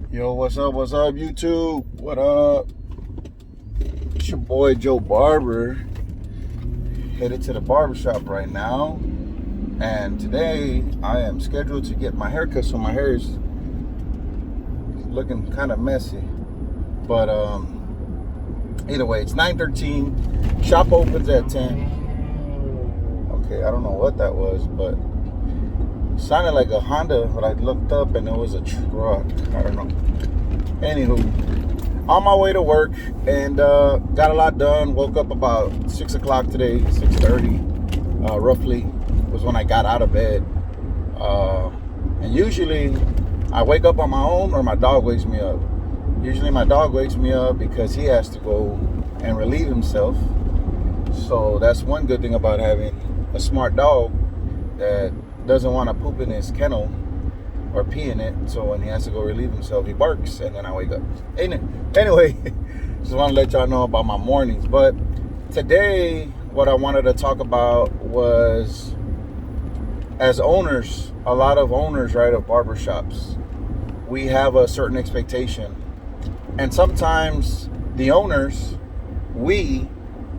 Yo, what's up, YouTube? What up? It's your boy, Joe Barber, headed to the barbershop right now. And today, I am scheduled to get my hair cut, so my hair is looking kind of messy. But either way, it's 9:13. Shop opens at 10. Okay, I don't know what that was, but it sounded like a Honda, but I looked up and it was a truck. I don't know. Anywho, on my way to work and got a lot done. Woke up about 6 o'clock today, 6:30 roughly was when I got out of bed. And usually I wake up on my own or my dog wakes me up. Usually my dog wakes me up because he has to go and relieve himself. So that's one good thing about having a smart dog that doesn't want to poop in his kennel or pee in it. So when he has to go relieve himself, he barks and then I wake up. Anyway, just want to let y'all know about my mornings. But today, what I wanted to talk about was, as owners, a lot of owners, right, of barbershops, we have a certain expectation. And sometimes the owners, we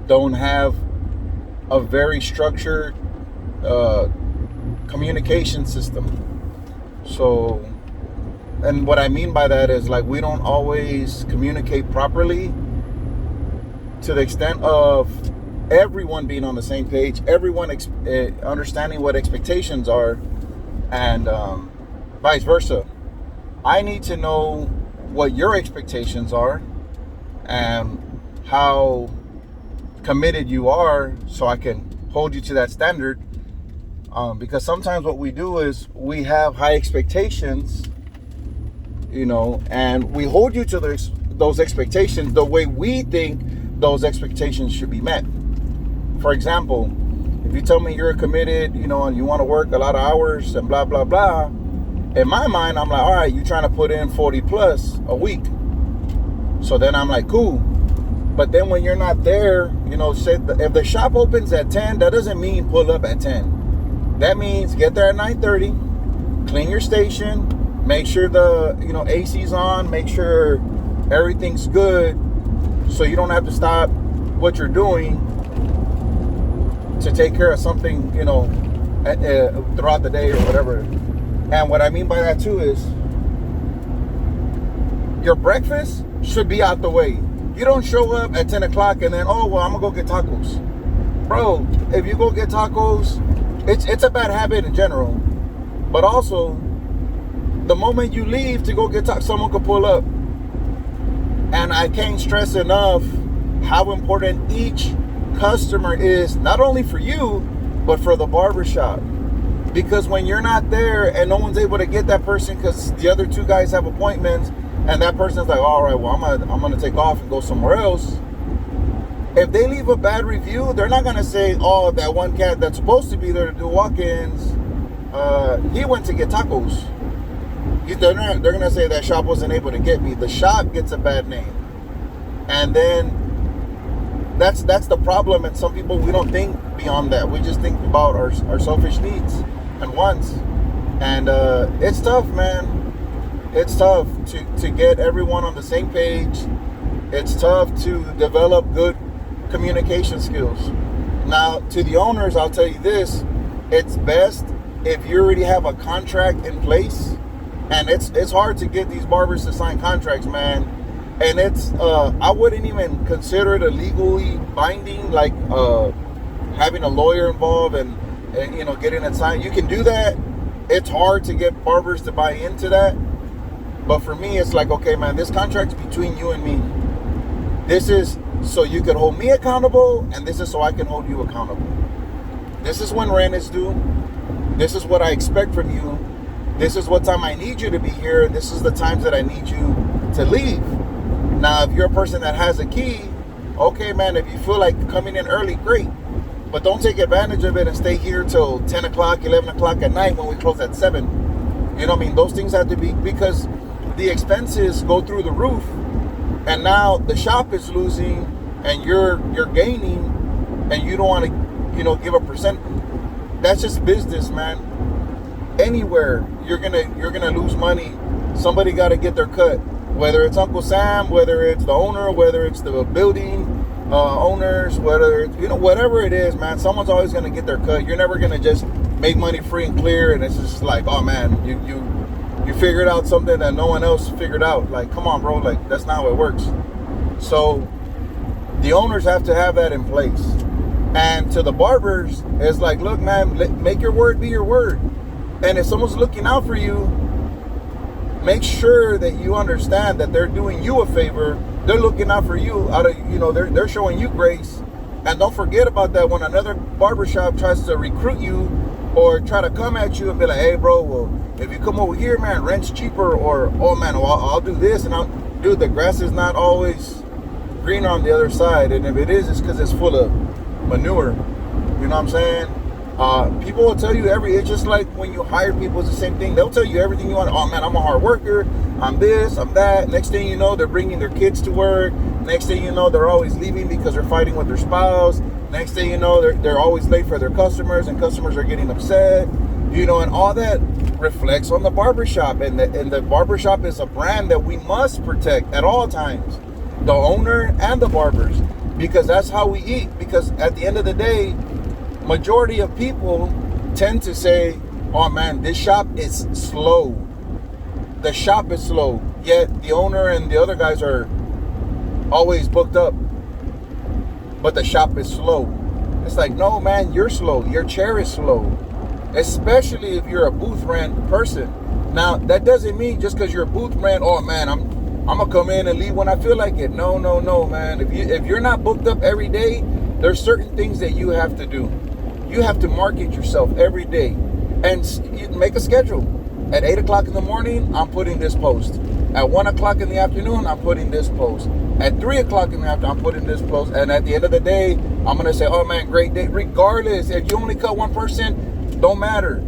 don't have a very structured communication system. So, and what I mean by that is, like, we don't always communicate properly to the extent of everyone being on the same page, everyone understanding what expectations are, and vice versa. I need to know what your expectations are and how committed you are so I can hold you to that standard. Because sometimes what we do is we have high expectations, and we hold you to those expectations the way we think those expectations should be met. For example, if you tell me you're committed, and you want to work a lot of hours and blah, blah, blah, in my mind, I'm like, all right, you're trying to put in 40 plus a week. So then I'm like, cool. But then when you're not there, say if the shop opens at 10, that doesn't mean pull up at 10. That means get there at 9:30, clean your station, make sure the AC's on, make sure everything's good, so you don't have to stop what you're doing to take care of something, throughout the day or whatever. And what I mean by that too is your breakfast should be out the way. You don't show up at 10 o'clock and then, I'm gonna go get tacos. Bro, if you go get tacos, it's a bad habit in general. But also, the moment you leave to go get tacos, someone could pull up. And I can't stress enough how important each customer is, not only for you, but for the barbershop. Because when you're not there and no one's able to get that person because the other two guys have appointments, and that person's like, all right, well, I'm gonna take off and go somewhere else. If they leave a bad review, they're not gonna say, that one cat that's supposed to be there to do walk-ins, he went to get tacos. They're gonna say that shop wasn't able to get me. The shop gets a bad name, and then that's the problem. And some people, we don't think beyond that. We just think about our selfish needs and wants, and it's tough, man. It's tough to get everyone on the same page. It's tough to develop good communication skills. Now, to the owners, I'll tell you this: it's best if you already have a contract in place. And it's hard to get these barbers to sign contracts, man. And it's I wouldn't even consider it a legally binding, like having a lawyer involved and getting it signed. You can do that. It's hard to get barbers to buy into that. But for me, it's like, okay, man, this contract's between you and me. This is so you can hold me accountable, and this is so I can hold you accountable. This is when rent is due. This is what I expect from you. This is what time I need you to be here, and this is the times that I need you to leave. Now, if you're a person that has a key, okay, man, if you feel like coming in early, great. But don't take advantage of it and stay here till 10 o'clock, 11 o'clock at night when we close at 7. You know what I mean? Those things have to be, because the expenses go through the roof, and now the shop is losing and you're gaining, and you don't want to, give a percent. That's just business, man. Anywhere you're gonna lose money somebody got to get their cut. Whether it's Uncle Sam, whether it's the owner, whether it's the building owners, whether it's, whatever it is, man, someone's always going to get their cut. You're never going to just make money free and clear, and it's just like, oh man, you figured out something that no one else figured out. Like, come on, bro, like, that's not how it works. So the owners have to have that in place. And to the barbers, it's like, look, man, make your word be your word. And if someone's looking out for you, make sure that you understand that they're doing you a favor. They're looking out for you. They're showing you grace. And don't forget about that when another barbershop tries to recruit you or try to come at you and be like, hey, bro, well, if you come over here, man, rent's cheaper. Or, oh, man, well, I'll do this. And dude, the grass is not always greener on the other side. And if it is, it's because it's full of manure. You know what I'm saying? People will tell you it's just like when you hire people, it's the same thing. They'll tell you everything you want. Oh man, I'm a hard worker. I'm this, I'm that. Next thing you know, they're bringing their kids to work. Next thing you know, they're always leaving because they're fighting with their spouse. Next thing you know, they're always late for their customers, and customers are getting upset. And all that reflects on the barbershop. And the barbershop is a brand that we must protect at all times. The owner and the barbers. Because that's how we eat. Because at the end of the day, majority of people tend to say, oh man, this shop is slow. The shop is slow. Yet the owner and the other guys are always booked up. But the shop is slow. It's like, no man, you're slow. Your chair is slow. Especially if you're a booth rent person. Now, that doesn't mean just because you're a booth rent, oh man, I'm gonna come in and leave when I feel like it. No, man. If you're not booked up every day, there's certain things that you have to do. You have to market yourself every day and you make a schedule. At 8 o'clock in the morning, I'm putting this post. At 1 o'clock in the afternoon, I'm putting this post. At 3 o'clock in the afternoon, I'm putting this post. And at the end of the day, I'm going to say, oh man, great day. Regardless, if you only cut one person, don't matter.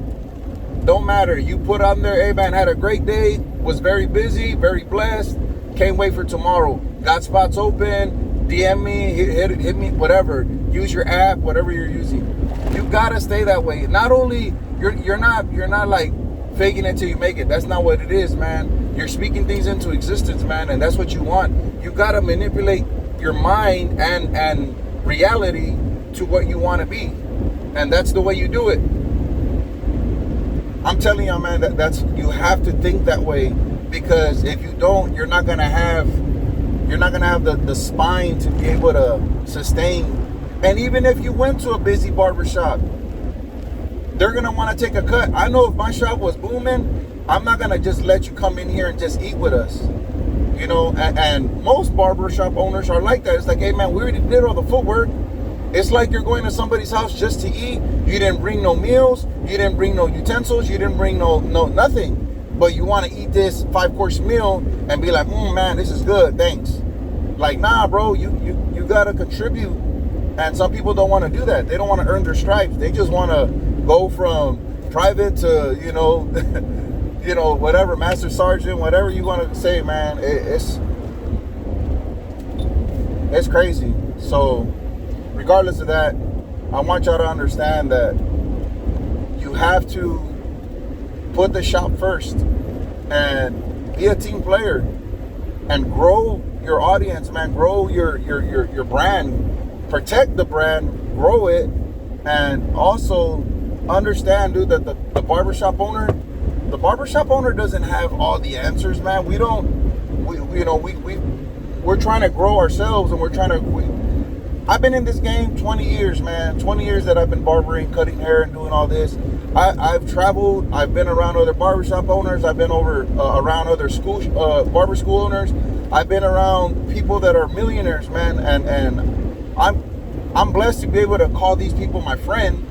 Don't matter. You put on there, hey man, had a great day, was very busy, very blessed, can't wait for tomorrow. Got spots open, DM me, hit me, whatever. Use your app, whatever you're using. You gotta stay that way. Not only you're not like faking it till you make it. That's not what it is, man. You're speaking things into existence, man, and that's what you want. You gotta manipulate your mind and reality to what you want to be, and that's the way you do it. I'm telling you, man, that's you have to think that way, because if you don't, you're not gonna have the spine to be able to sustain. And even if you went to a busy barbershop, they're going to want to take a cut. I know if my shop was booming, I'm not going to just let you come in here and just eat with us. And most barbershop owners are like that. It's like, hey, man, we already did all the footwork. It's like you're going to somebody's house just to eat. You didn't bring no meals. You didn't bring no utensils. You didn't bring no nothing. But you want to eat this 5-course meal and be like, man, this is good. Thanks. Like, nah, bro, you got to contribute. And some people don't want to do that. They don't want to earn their stripes. They just want to go from private to, whatever, master sergeant, whatever you want to say, man. It's crazy. So regardless of that, I want y'all to understand that you have to put the shop first and be a team player and grow your audience, man. Grow your brand. Protect the brand, grow it, and also understand, dude, that the barbershop owner doesn't have all the answers, man. We're trying to grow ourselves, and I've been in this game 20 years, man. 20 years that I've been barbering, cutting hair, and doing all this. I've traveled. I've been around other barbershop owners. I've been around other barber school owners. I've been around people that are millionaires, man, and I'm blessed to be able to call these people my friend,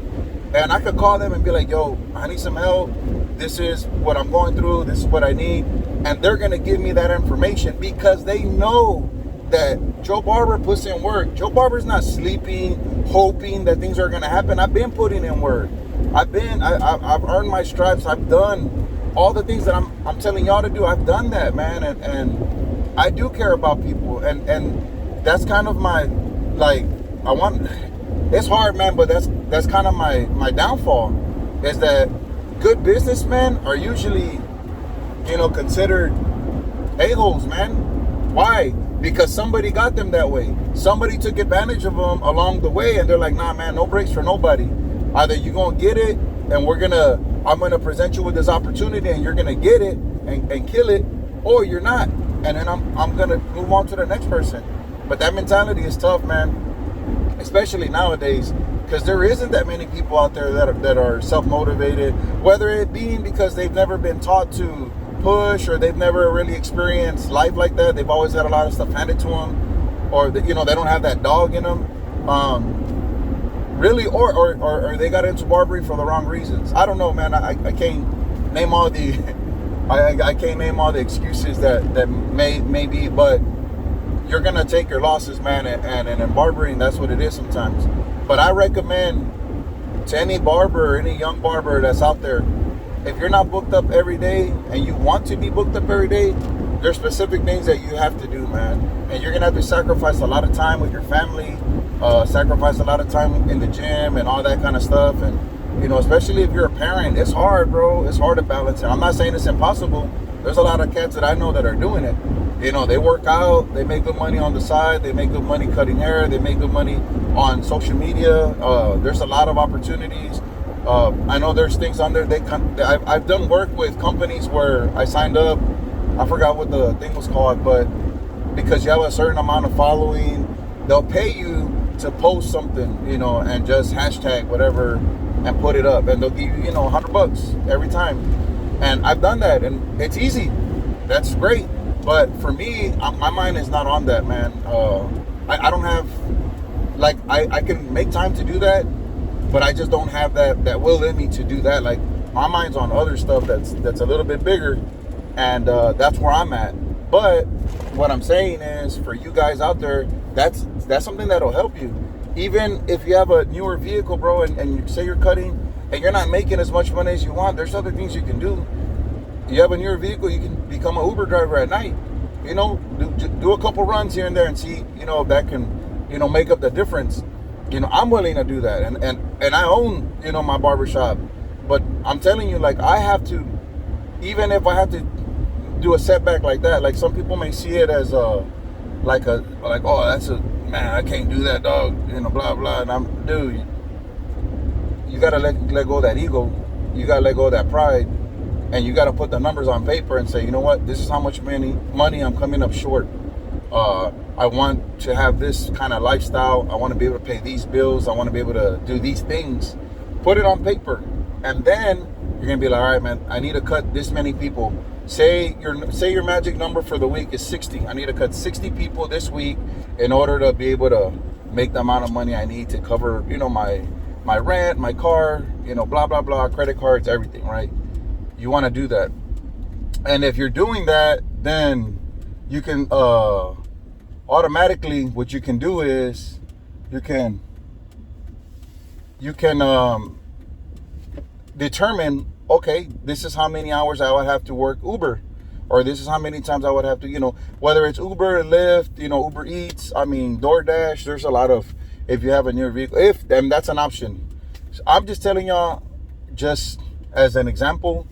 and I could call them and be like, yo, I need some help. This is what I'm going through. This is what I need. And they're going to give me that information because they know that Joe Barber puts in work. Joe Barber's not sleeping, hoping that things are going to happen. I've been putting in work. I've earned my stripes. I've done all the things that I'm telling y'all to do. I've done that, man. And I do care about people. And that's kind of my, like, it's hard, man, but that's kind of my downfall, is that good businessmen are usually considered a-holes, man. Why? Because somebody got them that way. Somebody took advantage of them along the way, and they're like, nah, man, no breaks for nobody. Either you're going to get it, and I'm going to present you with this opportunity, and you're going to get it and kill it, or you're not. And then I'm going to move on to the next person. But that mentality is tough, man. Especially nowadays, because there isn't that many people out there that are self-motivated, whether it being because they've never been taught to push, or they've never really experienced life like that. They've always had a lot of stuff handed to them, or they don't have that dog in them, really, or they got into barbering for the wrong reasons. I don't know, man. I can't name all the I can't name all the excuses that may be, but you're gonna take your losses, man. And in barbering, that's what it is sometimes. But I recommend to any barber, any young barber that's out there, if you're not booked up every day and you want to be booked up every day, there's specific things that you have to do, man. And you're gonna have to sacrifice a lot of time with your family, sacrifice a lot of time in the gym and all that kind of stuff. And especially if you're a parent, it's hard, bro. It's hard to balance it. I'm not saying it's impossible. There's a lot of cats that I know that are doing it. They work out, they make good money on the side, they make good money cutting hair, they make good money on social media. There's a lot of opportunities. I know there's things on there. I've done work with companies where I signed up. I forgot what the thing was called, but because you have a certain amount of following, they'll pay you to post something, and just hashtag whatever and put it up, and they'll give you, $100 every time. And I've done that, and it's easy. That's great. But for me, my mind is not on that, man. I don't have, I can make time to do that, but I just don't have that will in me to do that. Like, my mind's on other stuff that's a little bit bigger, and that's where I'm at. But what I'm saying is, for you guys out there, that's something that'll help you. Even if you have a newer vehicle, bro, and you say you're cutting and you're not making as much money as you want, there's other things you can do. You have a newer vehicle, you can become an Uber driver at night. Do a couple runs here and there and see, if that can, make up the difference. I'm willing to do that. And I own, my barbershop. But I'm telling you, I have to, even if I have to do a setback like that, like some people may see it as oh, man, I can't do that, dog, blah, blah. And dude, you got to let go of that ego. You got to let go of that pride. And you got to put the numbers on paper and say, you know what, this is how much money I'm coming up short. I want to have this kind of lifestyle. I want to be able to pay these bills. I want to be able to do these things. Put it on paper. And then you're going to be like, all right, man, I need to cut this many people. Say your magic number for the week is 60. I need to cut 60 people this week in order to be able to make the amount of money I need to cover, my rent, my car, blah, blah, blah, credit cards, everything, right? You want to do that. And if you're doing that, then you can automatically, what you can do is you can determine, okay, this is how many hours I would have to work Uber, or this is how many times I would have to, whether it's Uber, Lyft, Uber Eats, DoorDash. There's a lot of, if you have a newer vehicle, then that's an option. So I'm just telling y'all, just as an example,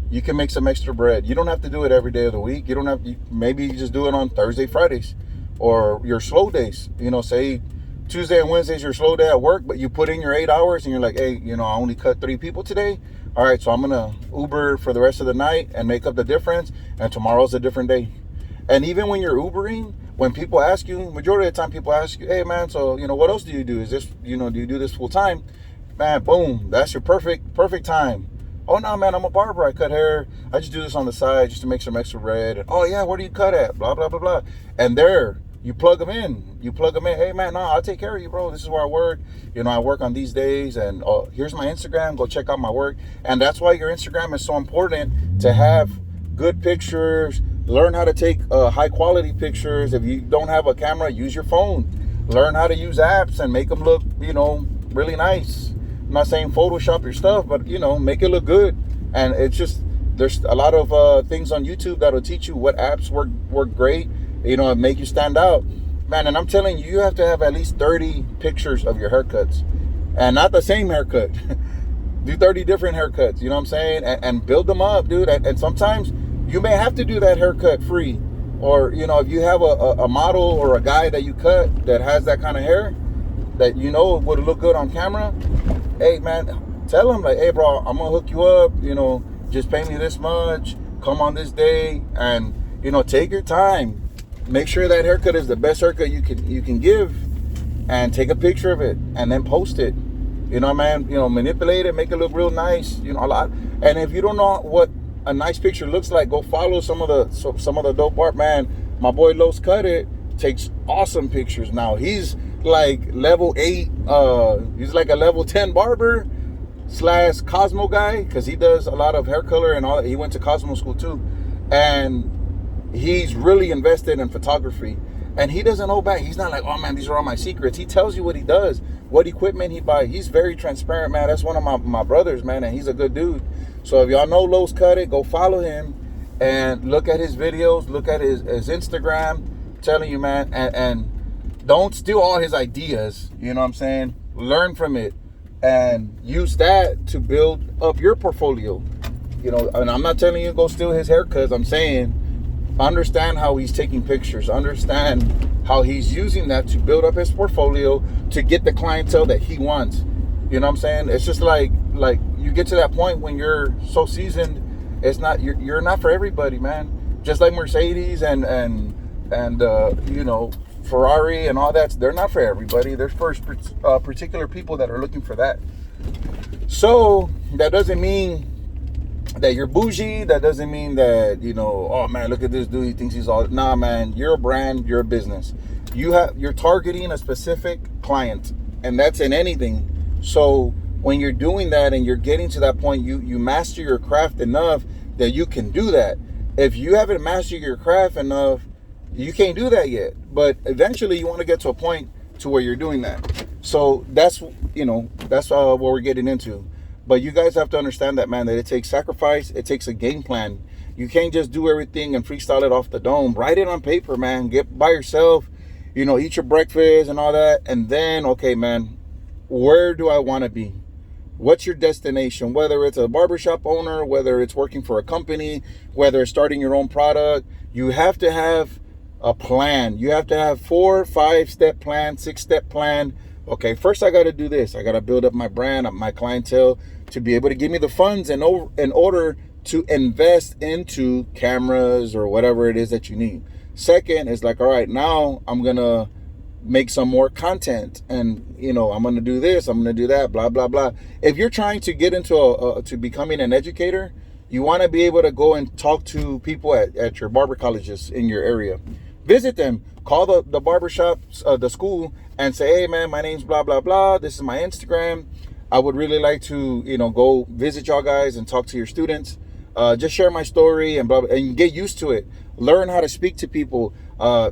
you can make some extra bread. You don't have to do it every day of the week. You don't have, maybe you just do it on Thursday, Fridays, or your slow days. Say Tuesday and Wednesday's your slow day at work, but you put in your 8 hours and you're like, hey, I only cut 3 people today. All right, so I'm gonna Uber for the rest of the night and make up the difference, and tomorrow's a different day. And even when you're Ubering, when people ask you, majority of the time people ask you, hey man, so what else do you do? Is this, do you do this full time? Man, boom, that's your perfect time. Oh no, man, I'm a barber. I cut hair. I just do this on the side just to make some extra bread. And, oh yeah, where do you cut at? Blah, blah, blah, blah. And there, you plug them in. Hey man, no, I'll take care of you, bro. This is where I work. I work on these days, and here's my Instagram. Go check out my work. And that's why your Instagram is so important, to have good pictures. Learn how to take high quality pictures. If you don't have a camera, use your phone. Learn how to use apps and make them look, really nice. I'm not saying Photoshop your stuff, but make it look good. And it's just, there's a lot of things on YouTube that'll teach you what apps work great, and make you stand out, man. And I'm telling you, you have to have at least 30 pictures of your haircuts, and not the same haircut. Do 30 different haircuts, you know what I'm saying? And build them up, dude. And sometimes you may have to do that haircut free. Or, you know, if you have a model or a guy that you cut that has that kind of hair that you know would look good on camera, hey man, tell him like, hey bro, I'm gonna hook you up, you know, just pay me this much, come on this day, and you know, take your time, make sure that haircut is the best haircut you can give, and take a picture of it and then post it. You know, man, you know, manipulate it, make it look real nice, you know, a lot. And if you don't know what a nice picture looks like, go follow some of the dope art, man. My boy Los Cut It takes awesome pictures now. He's like level 8, he's like a level 10 barber / Cosmo guy, because he does a lot of hair color and all. He went to Cosmo school too, and he's really invested in photography. And he doesn't hold back. He's not like, oh man, these are all my secrets. He tells you what he does, what equipment he buys. He's very transparent, man. That's one of my brothers, man, and he's a good dude. So if y'all know Los Cut It, go follow him and look at his videos, look at his Instagram. I'm telling you, man, and don't steal all his ideas. You know what I'm saying? Learn from it and use that to build up your portfolio. You know, and I'm not telling you go steal his haircuts. I'm saying understand how he's taking pictures, understand how he's using that to build up his portfolio to get the clientele that he wants. You know what I'm saying? It's just like you get to that point when you're so seasoned, it's not, you're not for everybody, man. Just like Mercedes and you know, Ferrari and all that, they're not for everybody. They're for particular people that are looking for that. So that doesn't mean that you're bougie. That doesn't mean that, you know, oh man, look at this dude, he thinks he's all. Nah, man, you're a brand, you're a business. You're targeting a specific client, and that's in anything. So when you're doing that and you're getting to that point, you master your craft enough that you can do that. If you haven't mastered your craft enough, you can't do that yet. But eventually you want to get to a point to where you're doing that. So that's, you know, that's what we're getting into. But you guys have to understand that, man, that it takes sacrifice. It takes a game plan. You can't just do everything and freestyle it off the dome. Write it on paper, man. Get by yourself, you know, eat your breakfast and all that. And then, okay, man, where do I want to be? What's your destination? Whether it's a barbershop owner, whether it's working for a company, whether it's starting your own product, you have to have a plan. You have to have 4 or 5 step plan, 6 step plan. Okay, first I got to do this. I got to build up my brand, up my clientele to be able to give me the funds in order to invest into cameras or whatever it is that you need. Second is like, all right, now I'm going to make some more content, and you know, I'm going to do this, I'm going to do that, blah, blah, blah. If you're trying to get into to becoming an educator, you want to be able to go and talk to people at your barber colleges in your area. Visit them, call the barbershops, the school, and say, hey man, my name's blah, blah, blah. This is my Instagram. I would really like to, you know, go visit y'all guys and talk to your students. Just share my story and blah, blah, and get used to it. Learn how to speak to people,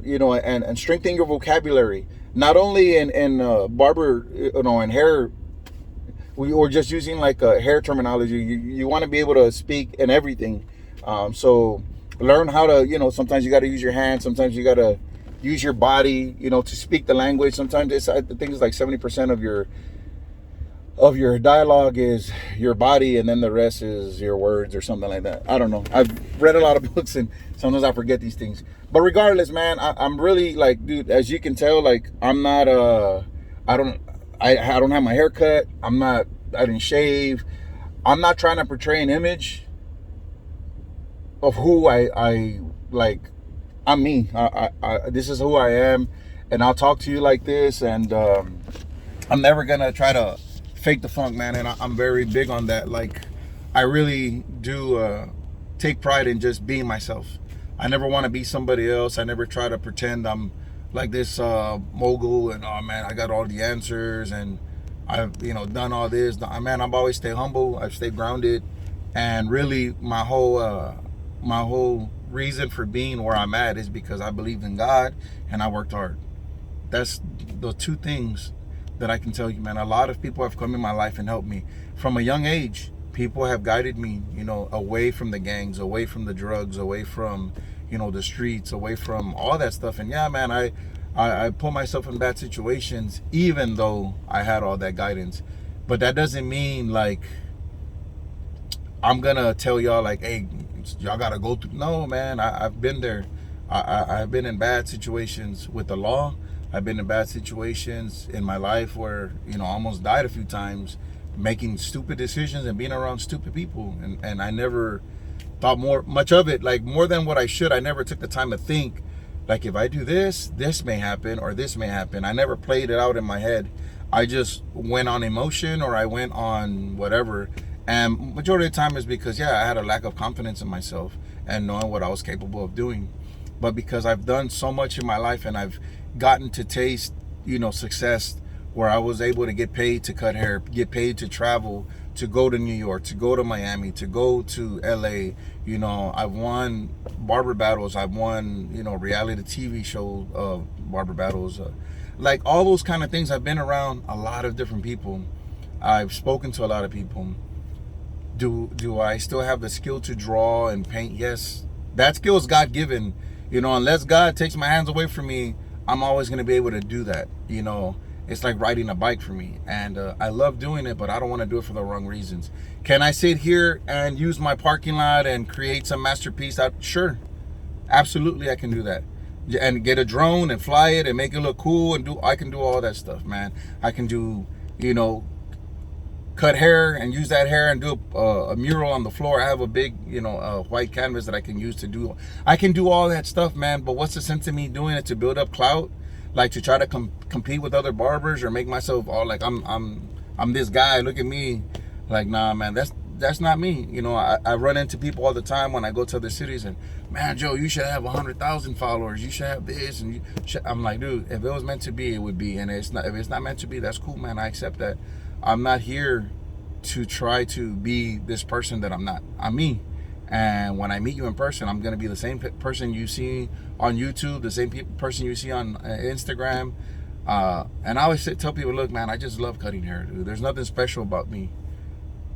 you know, and strengthen your vocabulary. Not only in barber, you know, and hair, or just using like hair terminology. You want to be able to speak in everything. So learn how to, you know, sometimes you got to use your hands. Sometimes you got to use your body, you know, to speak the language. Sometimes I think it's like 70% of your dialogue is your body, and then the rest is your words or something like that. I don't know. I've read a lot of books and sometimes I forget these things. But regardless, man, I'm really like, dude, as you can tell, like I'm not I don't have my hair cut. I didn't shave. I'm not trying to portray an image of who I like. I'm me. This is who I am, and I'll talk to you like this, and I'm never gonna try to fake the funk, man. And I'm very big on that. Like, I really do take pride in just being myself. I never want to be somebody else. I never try to pretend I'm like this mogul and, oh man, I got all the answers and I've, you know, done all this. Man, I've always stayed humble. I've stayed grounded, and really my whole reason for being where I'm at is because I believed in God and I worked hard. That's the two things that I can tell you, man. A lot of people have come in my life and helped me from a young age. People have guided me, you know, away from the gangs, away from the drugs, away from, you know, the streets, away from all that stuff. And yeah, man, I put myself in bad situations even though I had all that guidance. But that doesn't mean like I'm gonna tell y'all like, hey, y'all gotta go through. No, man, I've been there. I've been in bad situations with the law. I've been in bad situations in my life where, I almost died a few times making stupid decisions and being around stupid people. And I never thought much of it, like more than what I should. I never took the time to think, like, if I do this, this may happen or this may happen. I never played it out in my head. I just went on emotion, or I went on whatever. And majority of the time is because, I had a lack of confidence in myself and knowing what I was capable of doing. But because I've done so much in my life and I've gotten to taste, success, where I was able to get paid to cut hair, get paid to travel, to go to New York, to go to Miami, to go to LA. I've won barber battles. I've won, reality TV show barber battles. Like all those kind of things. I've been around a lot of different people. I've spoken to a lot of people. Do I still have the skill to draw and paint? Yes. That skill is God-given. Unless God takes my hands away from me, I'm always going to be able to do that. It's like riding a bike for me. And I love doing it, but I don't want to do it for the wrong reasons. Can I sit here and use my parking lot and create some masterpiece? Sure. Absolutely, I can do that. And get a drone and fly it and make it look cool. I can do all that stuff, man. I can do, cut hair and use that hair and do a mural on the floor. I have a big, white canvas that I can use to do. I can do all that stuff, man. But what's the sense of me doing it to build up clout? Like to try to compete with other barbers or make myself all like I'm this guy. Look at me. Like, nah, man, that's not me. I run into people all the time when I go to other cities and, man, Joe, you should have 100,000 followers. You should have this, and I'm like, dude, if it was meant to be, it would be. And if it's not meant to be, that's cool, man. I accept that. I'm not here to try to be this person that I'm not. I'm me. And when I meet you in person, I'm going to be the same person you see on YouTube, the same person you see on Instagram. And I always tell people, look, man, I just love cutting hair, dude. There's nothing special about me.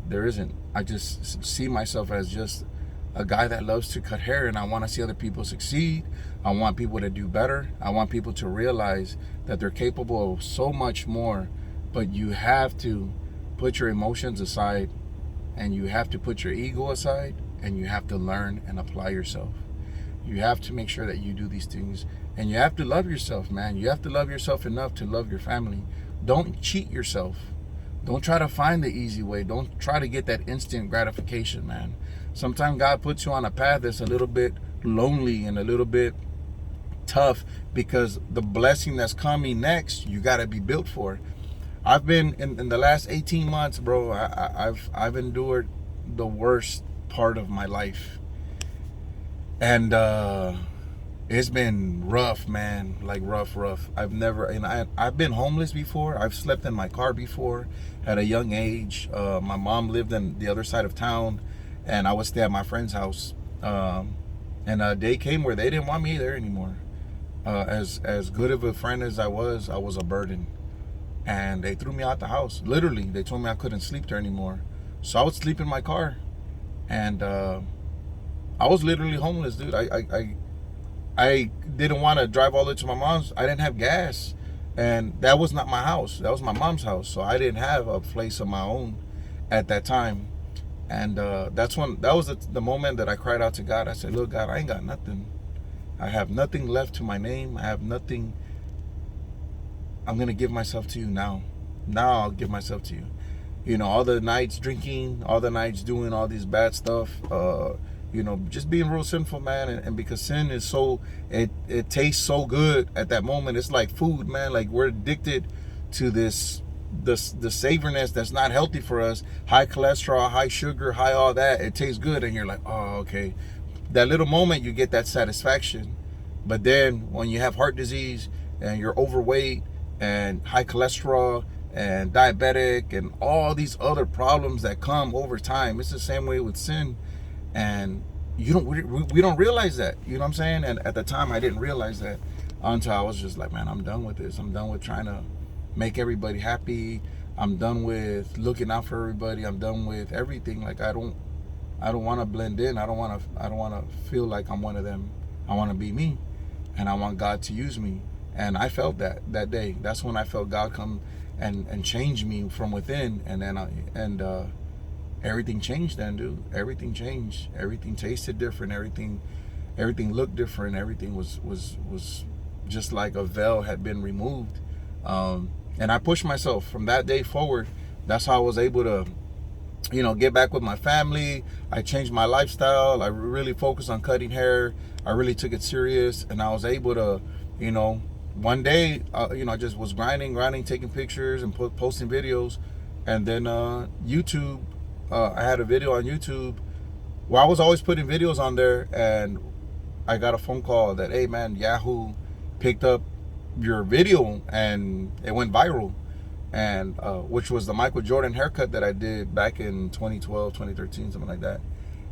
There isn't. I just see myself as just a guy that loves to cut hair, and I want to see other people succeed. I want people to do better. I want people to realize that they're capable of so much more. But you have to put your emotions aside, and you have to put your ego aside, and you have to learn and apply yourself. You have to make sure that you do these things, and you have to love yourself, man. You have to love yourself enough to love your family. Don't cheat yourself. Don't try to find the easy way. Don't try to get that instant gratification, man. Sometimes God puts you on a path that's a little bit lonely and a little bit tough, because the blessing that's coming next, you got to be built for. I've been in the last 18 months, bro. I've endured the worst part of my life, and it's been rough, man. Like rough. I've been homeless before. I've slept in my car before at a young age. My mom lived in the other side of town, and I would stay at my friend's house. And a day came where they didn't want me there anymore. As good of a friend as I was a burden. And they threw me out the house. Literally, they told me I couldn't sleep there anymore. So I would sleep in my car. And I was literally homeless, dude. I didn't want to drive all the way to my mom's. I didn't have gas. And that was not my house. That was my mom's house. So I didn't have a place of my own at that time. And that was the moment that I cried out to God. I said, look, God, I ain't got nothing. I have nothing left to my name. I have nothing. I'm going to give myself to you now. Now I'll give myself to you. All the nights drinking, all the nights doing all these bad stuff, just being real sinful, man. And because sin is it tastes so good at that moment. It's like food, man. Like we're addicted to the savoriness that's not healthy for us. High cholesterol, high sugar, high all that. It tastes good. And you're like, oh, okay. That little moment you get that satisfaction. But then when you have heart disease and you're overweight and high cholesterol and diabetic and all these other problems that come over time, it's the same way with sin. And we don't realize that. You know what I'm saying? And at the time I didn't realize that until I was just like, man, I'm done with this. I'm done with trying to make everybody happy. I'm done with looking out for everybody. I'm done with everything. Like I don't want to blend in. I don't want to feel like I'm one of them. I want to be me, and I want God to use me. And I felt that day. That's when I felt God come and change me from within. And then everything changed then, dude. Everything changed. Everything tasted different. Everything looked different. Everything was just like a veil had been removed. And I pushed myself from that day forward. That's how I was able to, get back with my family. I changed my lifestyle. I really focused on cutting hair. I really took it serious, and I was able to, one day, I just was grinding, taking pictures and posting videos, and then YouTube. I had a video on YouTube. Well, I was always putting videos on there, and I got a phone call that, hey man, Yahoo picked up your video and it went viral, and which was the Michael Jordan haircut that I did back in 2012, 2013, something like that.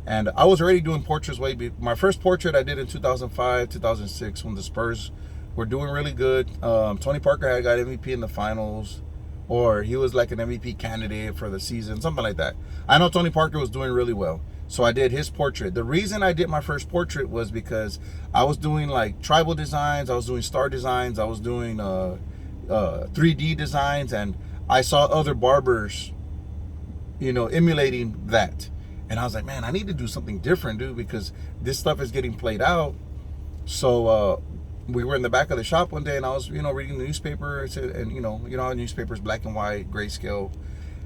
And I was already doing portraits my first portrait I did in 2005, 2006 when the Spurs were doing really good. Tony Parker had got MVP in the finals, or he was like an MVP candidate for the season, something like that. I know Tony Parker was doing really well, so I did his portrait. The reason I did my first portrait was because I was doing like tribal designs, I was doing star designs, I was doing 3D designs, and I saw other barbers, emulating that. And I was like, man, I need to do something different, dude, because this stuff is getting played out. So we were in the back of the shop one day, and I was, reading the newspaper, and how newspapers, black and white, grayscale.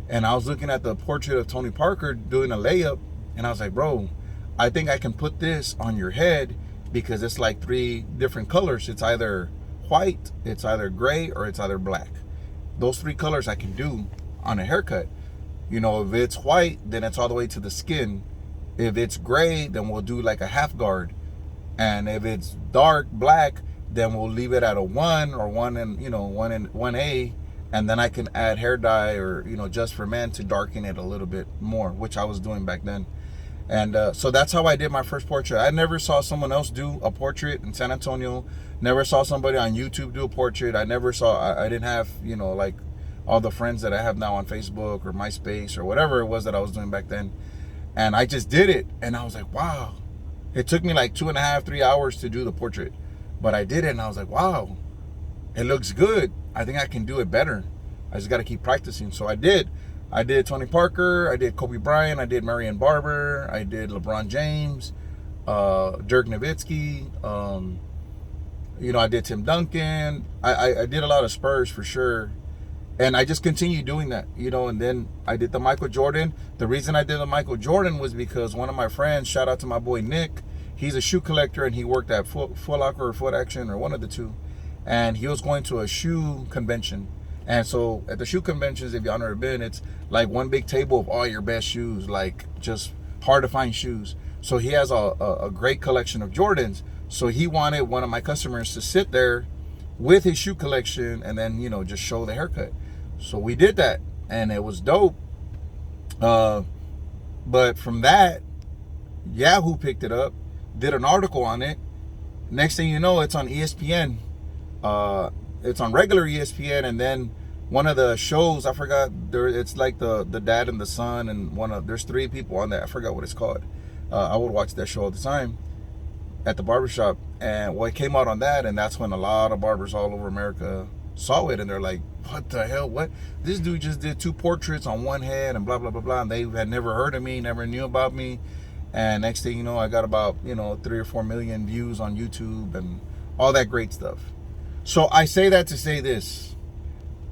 And I was looking at the portrait of Tony Parker doing a layup, and I was like, bro, I think I can put this on your head because it's like 3 different colors. It's either white, it's either gray, or it's either black. Those 3 colors I can do on a haircut. If it's white, then it's all the way to the skin. If it's gray, then we'll do like a half guard. And if it's dark black, then we'll leave it at a 1 or 1 and 1A, and then I can add hair dye or just for men to darken it a little bit more, which I was doing back then. And so that's how I did my first portrait. I never saw someone else do a portrait in San Antonio. Never saw somebody on YouTube do a portrait. I didn't have like all the friends that I have now on Facebook or MySpace or whatever it was that I was doing back then. And I just did it, and I was like, wow. It took me like 2.5, 3 hours to do the portrait, but I did it, and I was like, wow, it looks good. I think I can do it better. I just got to keep practicing. So I did Tony Parker, I did Kobe Bryant, I did Marion Barber, I did LeBron James, Dirk Nowitzki, I did Tim Duncan. I did a lot of Spurs for sure. And I just continued doing that, and then I did the Michael Jordan. The reason I did the Michael Jordan was because one of my friends, shout out to my boy Nick, he's a shoe collector, and he worked at Foot Locker or Foot Action or one of the two. And he was going to a shoe convention. And so at the shoe conventions, if y'all never been, it's like one big table of all your best shoes, like just hard to find shoes. So he has a great collection of Jordans. So he wanted one of my customers to sit there with his shoe collection and then, just show the haircut. So we did that, and it was dope. But from that, Yahoo picked it up, did an article on it. Next thing you know, it's on ESPN. It's on regular ESPN, and then one of the shows, I forgot, it's like the dad and the son, and there's 3 people on there. I forgot what it's called. I would watch that show all the time at the barbershop, and it came out on that, and that's when a lot of barbers all over America saw it, and they're like, what the hell, what? This dude just did 2 portraits on one head and blah, blah, blah, blah, and they had never heard of me, never knew about me. And next thing you know, I got about 3 or 4 million views on YouTube and all that great stuff. So I say that to say this: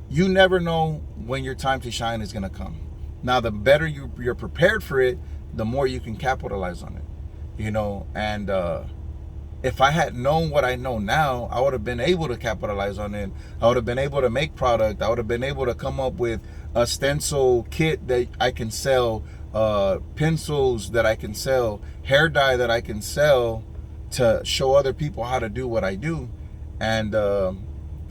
you never know when your time to shine is going to come. Now, the better you're prepared for it, the more you can capitalize on it, and if I had known what I know now, I would have been able to capitalize on it. I would have been able to make product. I would have been able to come up with a stencil kit that I can sell, pencils that I can sell, hair dye that I can sell to show other people how to do what I do. And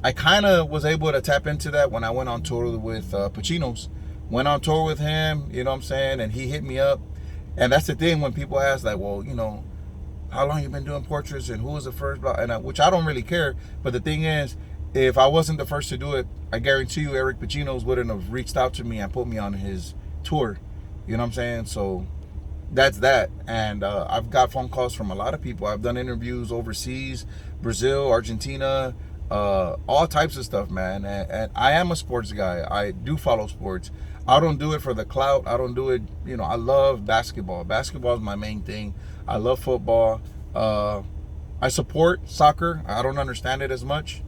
I kind of was able to tap into that when I went on tour with Pacino's. Went on tour with him, and he hit me up. And that's the thing when people ask, like, well, how long you been doing portraits and who was the first, which I don't really care. But the thing is, if I wasn't the first to do it, I guarantee you Eric Pacino's wouldn't have reached out to me and put me on his tour. So that's that. And I've got phone calls from a lot of people. I've done interviews overseas, Brazil, Argentina, all types of stuff, man. And I am a sports guy. I do follow sports. I don't do it for the clout. I don't do it, I love basketball. Basketball is my main thing. I love football. I support soccer. I don't understand it as much.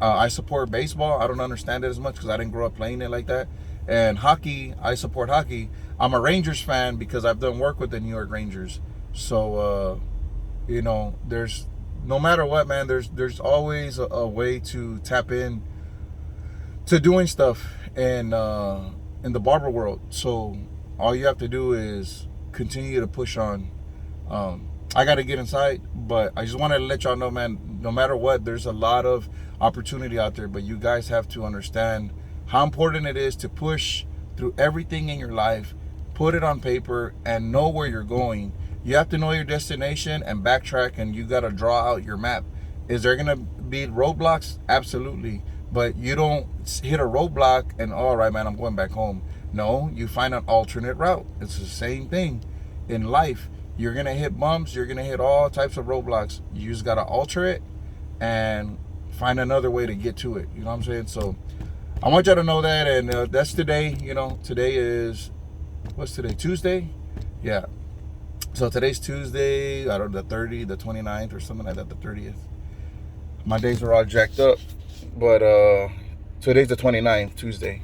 I support baseball. I don't understand it as much because I didn't grow up playing it like that. And hockey, I support hockey. I'm a Rangers fan because I've done work with the New York Rangers. So, there's, no matter what, man, there's always a way to tap in to doing stuff in the barber world. So all you have to do is continue to push on. I got to get inside, but I just wanted to let y'all know, man, no matter what, there's a lot of opportunity out there, but you guys have to understand how important it is to push through everything in your life, put it on paper, and know where you're going. You have to know your destination and backtrack, and you got to draw out your map. Is there going to be roadblocks? Absolutely. But you don't hit a roadblock and, all right, man, I'm going back home. No, you find an alternate route. It's the same thing in life. You're going to hit bumps. You're going to hit all types of roadblocks. You just got to alter it and find another way to get to it. You know what I'm saying? So I want y'all to know that. And that's today. Today is, what's today? Tuesday? Yeah. So today's Tuesday. I don't know, the 30th, the 29th or something like that, the 30th. My days are all jacked up. But today's the 29th, Tuesday.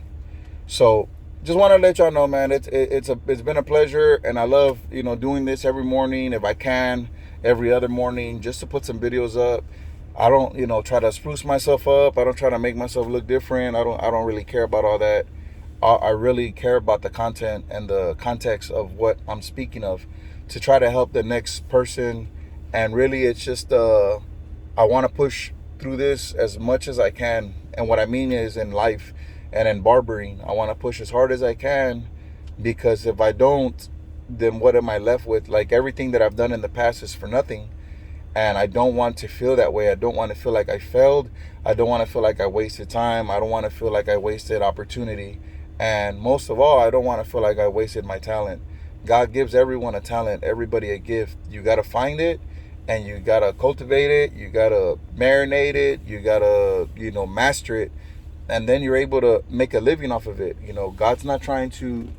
So just want to let y'all know, man, it's been a pleasure, and I love doing this every morning if I can, every other morning, just to put some videos up. I don't try to spruce myself up. I don't try to make myself look different. I don't really care about all that. I really care about the content and the context of what I'm speaking of, to try to help the next person. And really, it's just I want to push through this as much as I can. And what I mean is in life and in barbering, I want to push as hard as I can, because if I don't, then what am I left with? Like, everything that I've done in the past is for nothing. And I don't want to feel that way. I don't want to feel like I failed. I don't want to feel like I wasted time. I don't want to feel like I wasted opportunity. And most of all, I don't want to feel like I wasted my talent. God gives everyone a talent, everybody a gift. You got to find it, and you got to cultivate it. You got to marinate it. You got to, master it. And then you're able to make a living off of it. God's not trying to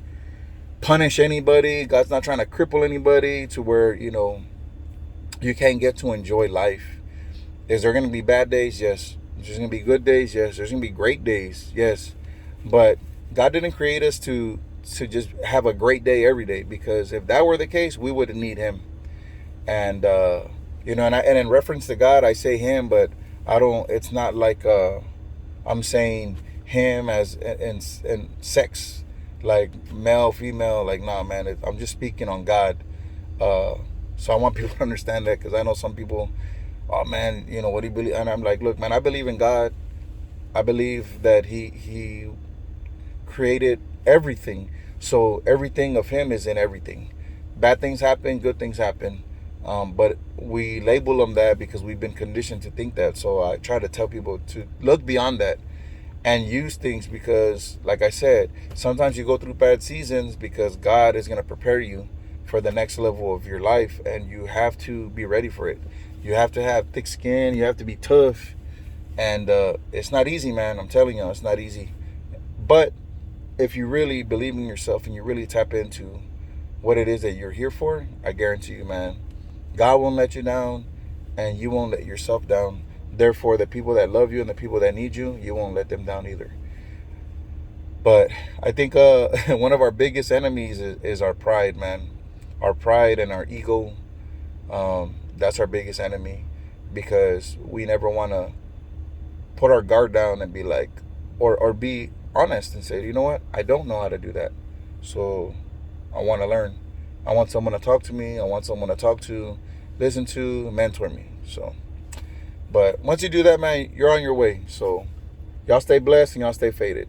punish anybody. God's not trying to cripple anybody to where, you can't get to enjoy life. Is there going to be bad days? Yes. There's going to be good days? Yes. There's going to be great days? Yes. But God didn't create us to just have a great day every day, because if that were the case, we wouldn't need him. And, and in reference to God, I say him, but it's not like I'm saying him as in sex, like male, female, like, nah, man, I'm just speaking on God. So I want people to understand that, because I know some people, oh man, what do you believe? And I'm like, look, man, I believe in God. I believe that he created everything. So everything of him is in everything. Bad things happen, good things happen. But we label them that because we've been conditioned to think that. So I try to tell people to look beyond that and use things, because, like I said, sometimes you go through bad seasons because God is going to prepare you for the next level of your life, and you have to be ready for it. You have to have thick skin. You have to be tough. And it's not easy, man. I'm telling you, it's not easy. But if you really believe in yourself and you really tap into what it is that you're here for, I guarantee you, man, God won't let you down, and you won't let yourself down. Therefore, the people that love you and the people that need you, you won't let them down either. But I think one of our biggest enemies is our pride, man. Our pride and our ego. That's our biggest enemy, because we never want to put our guard down and be like, or be honest and say, you know what? I don't know how to do that. So I want to learn. I want someone to talk to me. I want someone to talk to, listen to, mentor me. So, but once you do that, man, you're on your way. So y'all stay blessed and y'all stay faded.